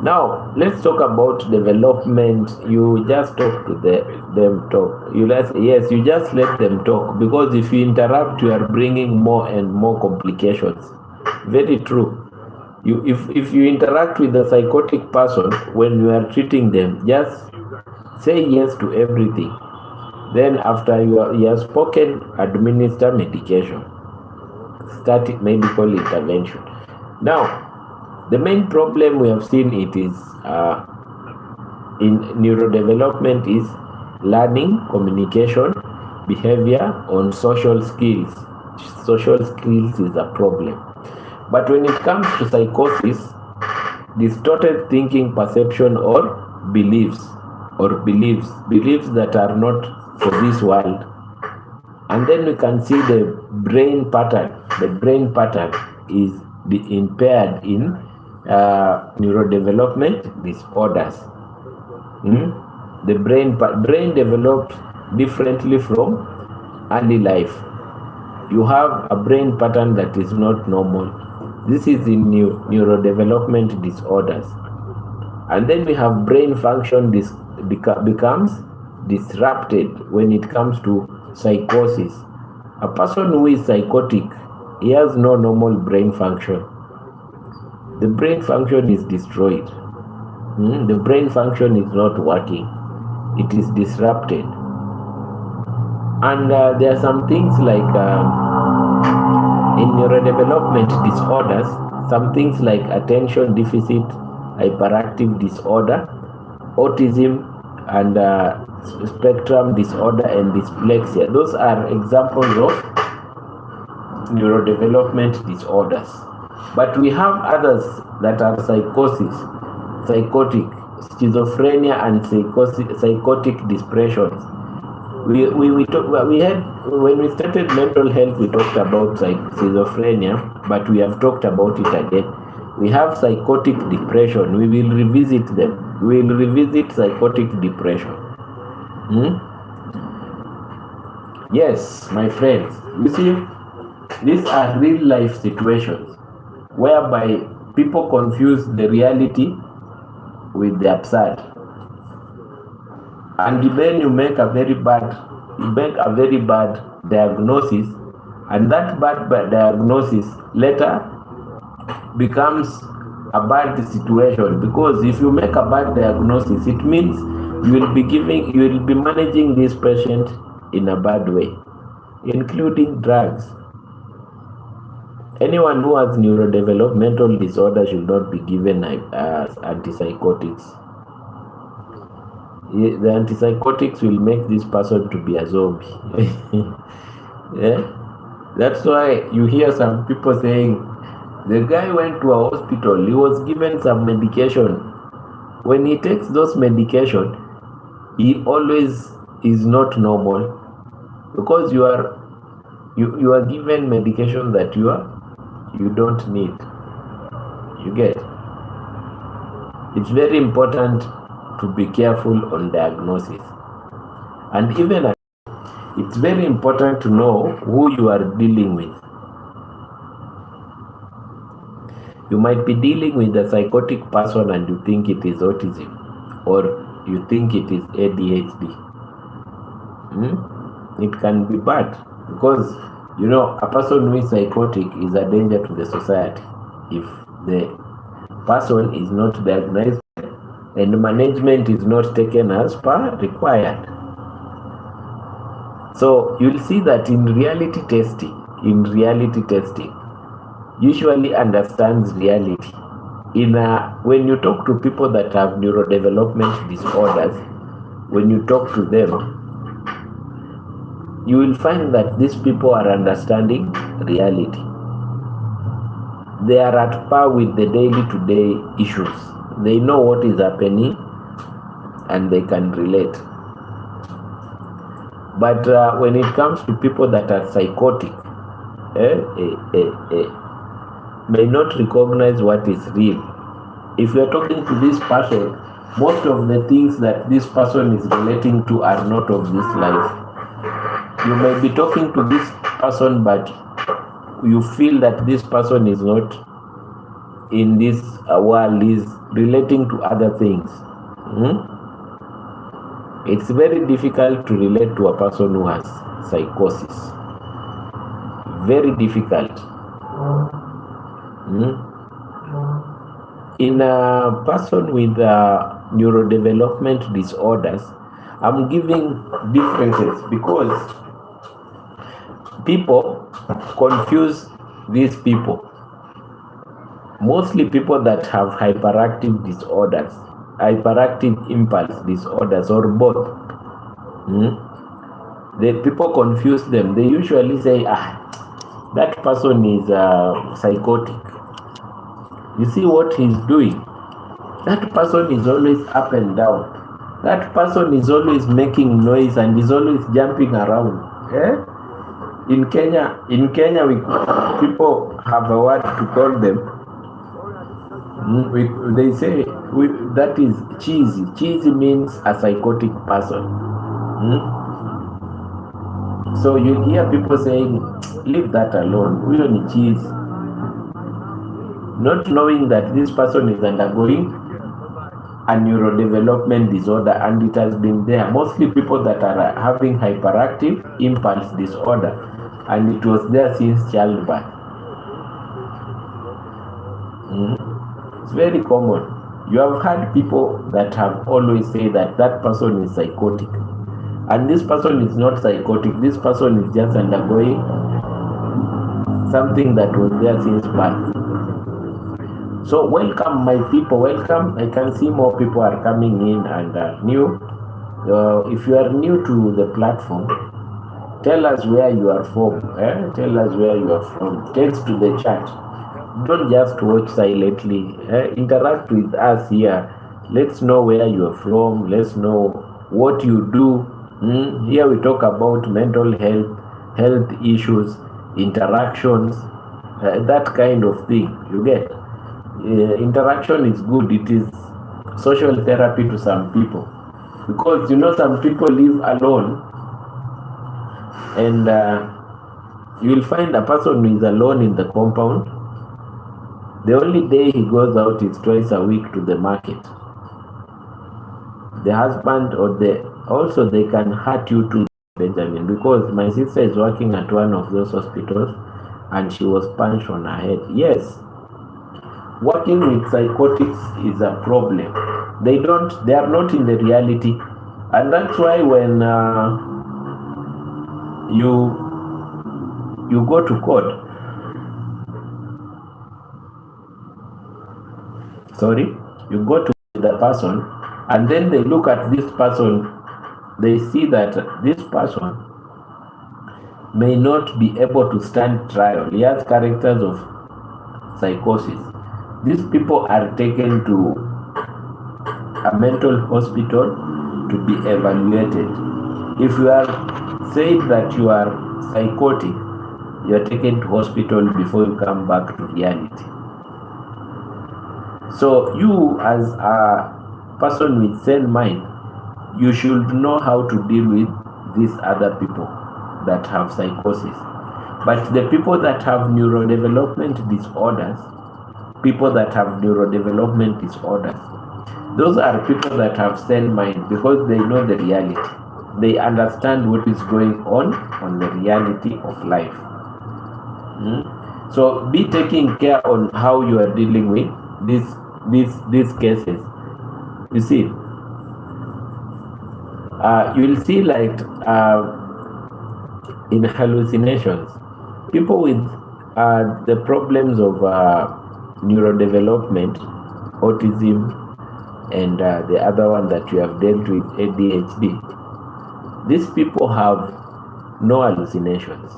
now let's talk about development. You just talk to them talk. You just let them talk, because if you interrupt, you are bringing more and more complications. Very true. If you interact with a psychotic person when you are treating them, just say yes to everything. Then after you have spoken, administer medication. Start medical intervention. Now, the main problem we have seen it is in neurodevelopment is learning, communication, behavior, on social skills. Social skills is a problem. But when it comes to psychosis, distorted thinking, perception, or beliefs that are not for this world. And then we can see the brain pattern. The brain pattern is impaired in neurodevelopment disorders. The brain develops differently from early life. You have a brain pattern that is not normal. This is in neurodevelopment disorders. And then we have brain function becomes disrupted when it comes to psychosis. A person who is psychotic, he has no normal brain function. The brain function is destroyed. The brain function is not working. It is disrupted. And there are some things like in neurodevelopment disorders, some things like attention deficit hyperactive disorder, autism, and spectrum disorder and dyslexia. Those are examples of neurodevelopment disorders. But we have others that are psychosis, psychotic, schizophrenia, and psychotic depressions. We had, when we started mental health, we talked about schizophrenia, but we have talked about it again. We have psychotic depression. We will revisit them. We will revisit psychotic depression. Yes, my friends, you see, these are real life situations whereby people confuse the reality with the absurd. And then you make a very bad diagnosis, and that bad diagnosis later becomes a bad situation, because if you make a bad diagnosis, it means you will be managing this patient in a bad way, including drugs. Anyone who has neurodevelopmental disorder should not be given antipsychotics. The antipsychotics will make this person to be a zombie. Yeah? That's why you hear some people saying, the guy went to a hospital, he was given some medication. When he takes those medication, he always is not normal, because you are given medication that you don't need. You get? It's very important to be careful on diagnosis. And even it's very important to know who you are dealing with. You might be dealing with a psychotic person and you think it is autism, or you think it is ADHD. It can be bad, because a person who is psychotic is a danger to the society if the person is not diagnosed and management is not taken as per required. So you'll see that in reality testing, usually understands reality. When you talk to people that have neurodevelopment disorders, when you talk to them, you will find that these people are understanding reality. They are at par with the day-to-day issues. They know what is happening and they can relate. But when it comes to people that are psychotic, may not recognize what is real. If you are talking to this person, most of the things that this person is relating to are not of this life. You may be talking to this person, but you feel that this person is not in this world, is relating to other things. It's very difficult to relate to a person who has psychosis. Very difficult. In a person with neurodevelopment disorders, I'm giving differences because people confuse these people. Mostly people that have hyperactive disorders, hyperactive impulse disorders, or both. The people confuse them. They usually say, that person is psychotic. You see what he's doing? That person is always up and down. That person is always making noise and is always jumping around. In Kenya, people have a word to call them. They say that is cheesy. Cheesy means a psychotic person. So you hear people saying, leave that alone. We don't need cheese. Not knowing that this person is undergoing a neurodevelopment disorder, and it has been there. Mostly people that are having hyperactive impulse disorder, and it was there since childbirth. It's very common. You have had people that have always said that that person is psychotic, and this person is not psychotic. This person is just undergoing something that was there since birth. So welcome, my people, welcome. I can see more people are coming in and new. If you are new to the platform, tell us where you are from. Tell us where you are from. Text to the chat. Don't just watch silently. Interact with us here. Let's know where you are from. Let's know what you do. Here we talk about mental health issues, interactions, that kind of thing. You get? Interaction is good. It is social therapy to some people, because some people live alone, and you will find a person who is alone in the compound. The only day he goes out is twice a week to the market. The husband also they can hurt you too, Benjamin, because my sister is working at one of those hospitals and she was punched on her head. Yes, working with psychotics is a problem. They are not in the reality, and that's why when you go to court, you go to the person, and then they look at this person, they see that this person may not be able to stand trial. He has characters of psychosis. These people are taken to a mental hospital to be evaluated. If you are said that you are psychotic, you are taken to hospital before you come back to reality. So you, as a person with sane mind, you should know how to deal with these other people that have psychosis. But the people that have neurodevelopment disorders, those are people that have sane mind, because they know the reality. They understand what is going on the reality of life. So be taking care on how you are dealing with these cases. You see, you will see, like in hallucinations, people with the problems of neurodevelopment, autism, and the other one that you have dealt with, ADHD, these people have no hallucinations.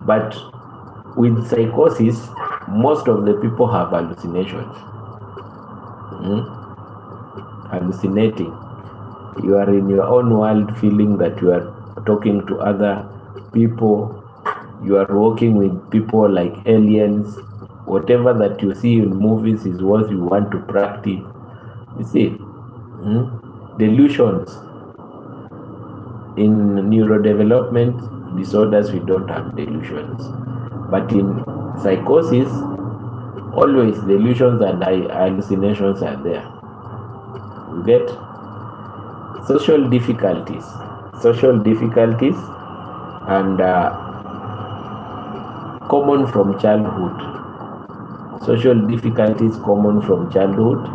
But with psychosis, most of the people have hallucinations. Hallucinating. You are in your own world, feeling that you are talking to other people. You are working with people like aliens. Whatever that you see in movies is what you want to practice. You see, delusions. In neurodevelopment disorders, we don't have delusions. But in psychosis, always delusions and hallucinations are there. You get? Social difficulties and common from childhood. Social difficulties common from childhood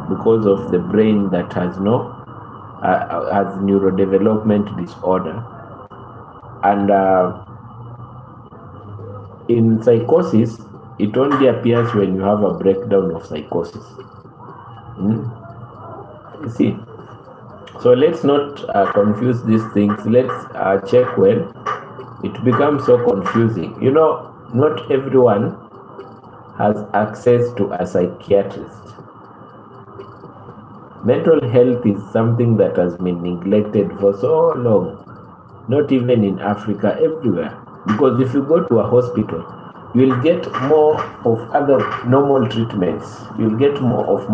because of the brain that has has neurodevelopment disorder. And in psychosis, it only appears when you have a breakdown of psychosis. You see, so let's not confuse these things. Let's check well. It becomes so confusing. Not everyone has access to a psychiatrist. Mental health is something that has been neglected for so long, not even in Africa, everywhere. Because if you go to a hospital, you will get more of other normal treatments. You'll get more of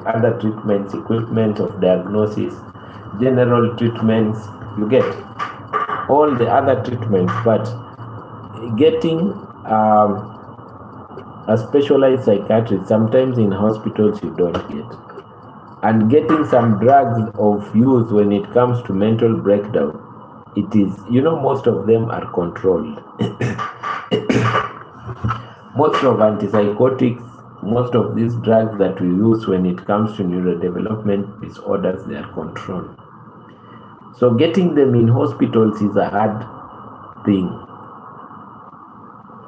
other treatments, equipment of diagnosis, general treatments. You get all the other treatments, but getting a specialized psychiatrist, sometimes in hospitals you don't get. and getting some drugs of use when it comes to mental breakdown, it is, most of them are controlled. Most of antipsychotics, most of these drugs that we use when it comes to neurodevelopment disorders, they are controlled. So getting them in hospitals is a hard thing.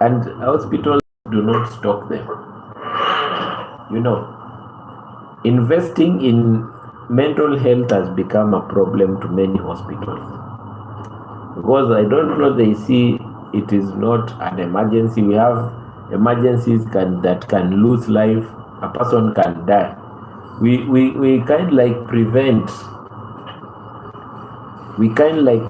And hospitals do not stock them. Investing in mental health has become a problem to many hospitals. Because I don't know, they see it is not an emergency. We have emergencies that can lose life. A person can die. We kind like prevent. We kind like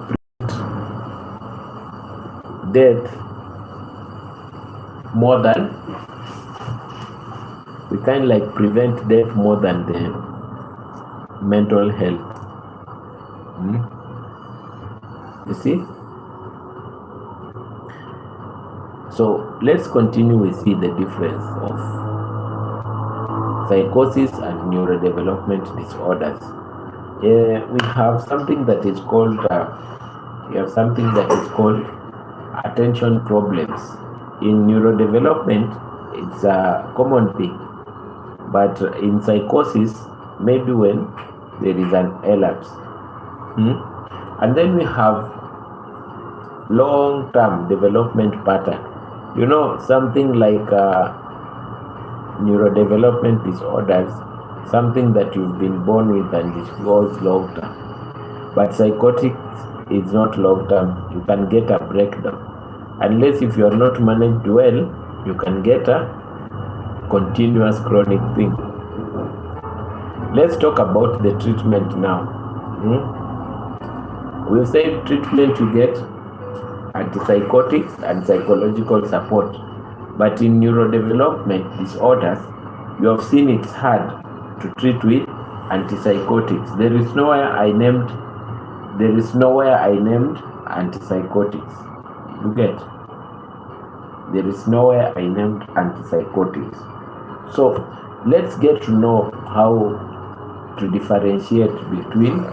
prevent death more than the mental health. You see? So let's continue with the difference of psychosis and neurodevelopment disorders. We have something that is called attention problems. In neurodevelopment, it's a common thing, but in psychosis, maybe when there is an elapse. And then we have long-term development pattern. Something like neurodevelopment disorders, something that you've been born with and it goes long-term. But psychotics is not long-term. You can get a breakdown. Unless if you are not managed well, you can get a continuous chronic thing. Let's talk about the treatment now. We've said treatment, you get antipsychotics and psychological support. But in neurodevelopment disorders, you have seen it's hard to treat with antipsychotics. There is nowhere I named antipsychotics. You get? There is nowhere I named antipsychotics. So let's get to know how to differentiate between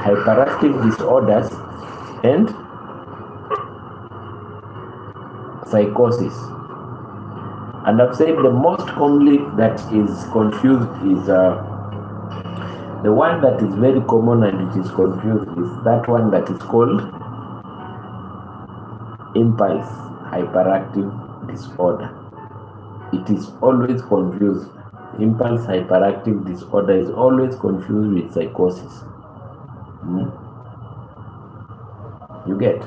hyperactive disorders and psychosis. And I've said the most commonly that is confused is the one that is very common and it is confused is that one that is called impulse hyperactive disorder. It is always confused. Impulse hyperactive disorder is always confused with psychosis. You get?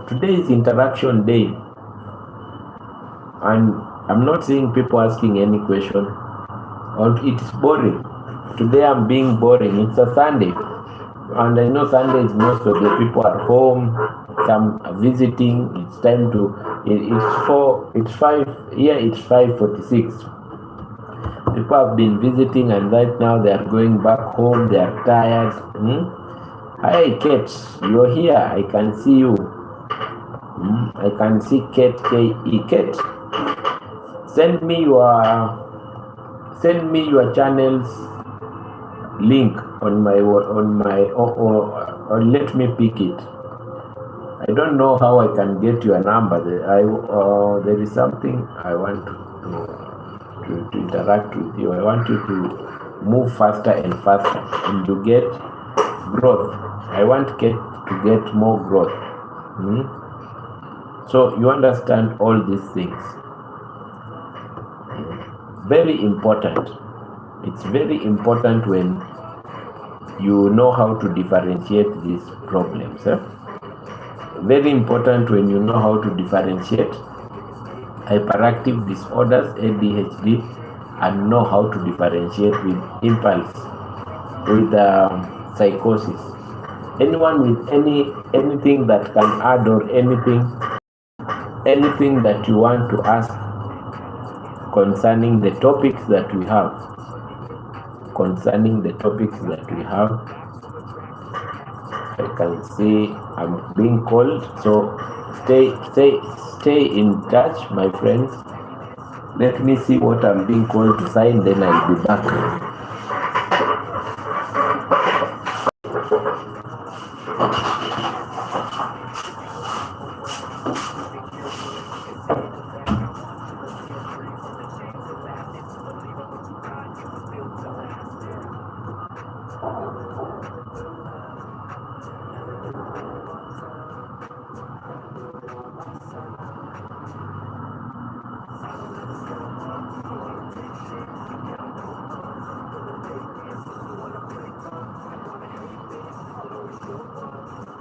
Today is interaction day, and I'm not seeing people asking any question. Or it is boring. Today I'm being boring. It's a Sunday, and I know Sundays most of the people are home. Some are visiting. It's time to. It's 5:46. People have been visiting, and right now they are going back home. They are tired. Hi, Kate. You're here. I can see you. I can see Kate. Kate. Send me your channel's link on or let me pick it. I don't know how I can get your number. There is something I want to interact with you. I want you to move faster and faster and to get growth. I want Kate to get more growth. So you understand all these things. Very important. It's very important when you know how to differentiate these problems. Very important when you know how to differentiate hyperactive disorders, ADHD, and know how to differentiate with impulse, with psychosis. Anyone with anything that can add or anything that you want to ask concerning the topics that we have. I can see I'm being called, so stay in touch, my friends. Let me see what I'm being called to sign, then I'll be back.